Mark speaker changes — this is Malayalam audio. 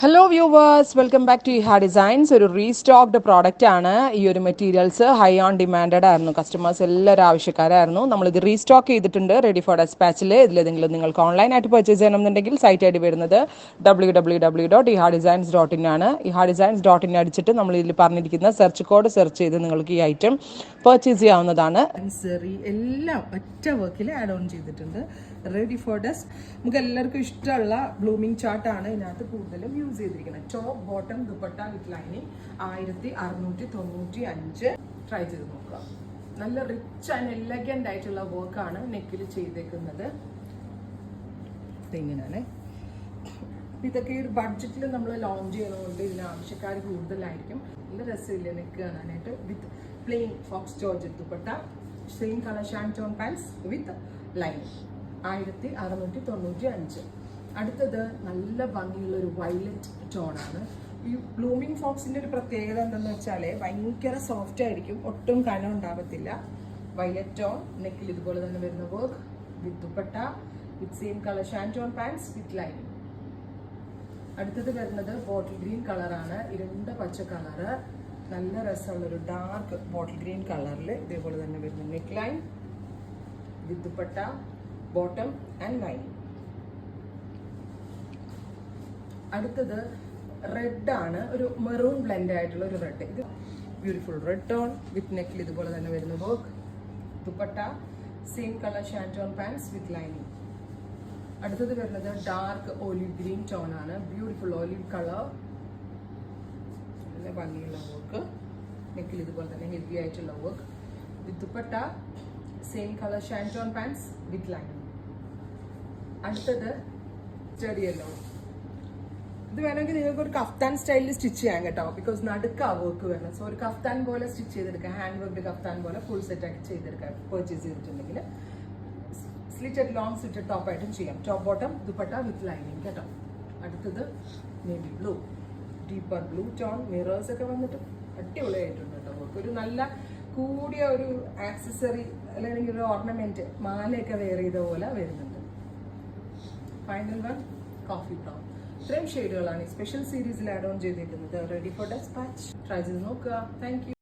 Speaker 1: Hello viewers, welcome back to Iha designs. ഒരു റീസ്റ്റോക്ഡ് പ്രോഡക്റ്റ് ആണ്. ഈ ഒരു മെറ്റീരിയൽസ് ഹൈ ഓൺ ഡിമാൻഡഡ് ആയിരുന്നു. കസ്റ്റമേഴ്സ് എല്ലാവരും ആവശ്യക്കാരായിരുന്നു. നമ്മളിത് റീസ്റ്റോക്ക് ചെയ്തിട്ടുണ്ട് റെഡി ഫോർ ഡെസ്പാച്ചിൽ. ഇതിലേതെങ്കിലും നിങ്ങൾക്ക് ഓൺലൈനായിട്ട് പർച്ചേസ് ചെയ്യണമെന്നുണ്ടെങ്കിൽ സൈറ്റ് ഐ ഡി വരുന്നത് www.ihadesigns.in ആണ്. ihadesigns.in അടിച്ചിട്ട് നമ്മൾ ഇതിൽ പറഞ്ഞിരിക്കുന്ന സെർച്ച് കോഡ് സെർച്ച് ചെയ്ത് നിങ്ങൾക്ക് ഈ ഐറ്റം പർച്ചേസ് ചെയ്യാവുന്നതാണ്. എല്ലാം ഒറ്റ വർക്കിൽ ആഡ് ഓൺ ചെയ്തിട്ടുണ്ട്. Ready for desk. നമുക്ക് എല്ലാവർക്കും ഇഷ്ടമുള്ള ബ്ലൂമിംഗ് ചാർട്ടാണ് ഇതിനകത്ത് കൂടുതലും യൂസ് ചെയ്തിരിക്കുന്നത്. ടോപ്പ് ബോട്ടം ദുപ്പട്ട വിത്ത് ലൈനിങ് 1695. ട്രൈ ചെയ്ത് നോക്കുക. നല്ല റിച്ച് ആൻഡ് എലഗന്റ് ആയിട്ടുള്ള വർക്കാണ് നെക്കിൽ ചെയ്തേക്കുന്നത്. ഇങ്ങനെയാണ്. ഇതൊക്കെ ഒരു ബഡ്ജറ്റിൽ നമ്മൾ ലോഞ്ച് ചെയ്യുന്നതുകൊണ്ട് ഇതിന് ആവശ്യക്കാർ കൂടുതലായിരിക്കും. നല്ല രസമില്ല നെക്ക് കാണാനായിട്ട്. With plain faux georgette dupatta, same colour shantoon pants with lining 1695. അടുത്തത് നല്ല ഭംഗിയുള്ള ഒരു വയലറ്റ് ടോണാണ്. ഈ ബ്ലൂമിംഗ് ഫോക്സിന്റെ ഒരു പ്രത്യേകത എന്താണെന്ന് വെച്ചാൽ ഭയങ്കര സോഫ്റ്റ് ആയിരിക്കും, ഒട്ടും കനം ഉണ്ടാവത്തില്ല. വയലറ്റ് ടോൺ, നെക്കിൽ ഇതുപോലെ തന്നെ വരുന്ന work with dupatta with same colour shantoon pants with lining. അടുത്തത് വരുന്നത് ബോട്ടിൽ ഗ്രീൻ കളറാണ്. ഇരുണ്ട പച്ച കളറ്, നല്ല രസമുള്ളൊരു ഡാർക്ക് ബോട്ടിൽ ഗ്രീൻ കളറിൽ ഇതേപോലെ തന്നെ വരുന്ന neck line with dupatta, bottom and lining. അടുത്തത് റെഡ് ആണ്, ഒരു മെറൂൺ ബ്ലെൻഡ് ആയിട്ടുള്ള ഒരു റെഡ്. ഇത് ബ്യൂട്ടിഫുൾ റെഡ് ടോൺ വിത്ത് നെക്കിൽ ഇതുപോലെ തന്നെ വരുന്ന work, dupatta same colour shantoon pants with lining. അടുത്തത് വരുന്നത് ഡാർക്ക് ഓലിവ് ഗ്രീൻ ടോൺ ആണ്. ബ്യൂട്ടിഫുൾ ഓലിവ് കളർ, നല്ല ഭംഗിയുള്ള വർക്ക്, നെക്കിൽ ഇതുപോലെ തന്നെ ഹെവി ആയിട്ടുള്ള work with dupatta same colour shantoon pants with lining. അടുത്തത് ചെറിയല്ലോ. ഇത് വേണമെങ്കിൽ നിങ്ങൾക്ക് ഒരു കഫ്താൻ സ്റ്റൈലിൽ സ്റ്റിച്ച് ചെയ്യാം കേട്ടോ, ബിക്കോസ് നടുക്ക് ആ വർക്ക് വേണം. സോ ഒരു കഫ്താൻ പോലെ സ്റ്റിച്ച് ചെയ്തെടുക്കാം, ഹാൻഡ് വർക്ക് കഫ്താൻ പോലെ ഫുൾ സെറ്റ് ആക്കി ചെയ്തെടുക്കാം. പർച്ചേസ് ചെയ്തിട്ടുണ്ടെങ്കിൽ സ്ലിറ്റഡ് ലോങ് സ്ലിറ്റഡ് ടോപ്പായിട്ടും ചെയ്യാം. Top bottom dupatta with lining കേട്ടോ. അടുത്തത് navy blue, deeper blue tone, mirrors ഒക്കെ വന്നിട്ട് അടിപൊളിയായിട്ടുണ്ട് കേട്ടോ. വർക്ക് ഒരു നല്ല കൂടിയ ഒരു ആക്സസറി അല്ലെങ്കിൽ ഒരു ഓർണമെന്റ് മാലയൊക്കെ വെയർ ചെയ്ത പോലെ വരുന്നുണ്ട്. Final one coffee brown. ഇത്രയും ഷെയ്ഡുകളാണ് ഈ സ്പെഷ്യൽ സീരീസിൽ ആഡ് ഓൺ ചെയ്തിരിക്കുന്നത്. Ready for despatch. ട്രൈ ചെയ്ത് നോക്കുക. Thank U.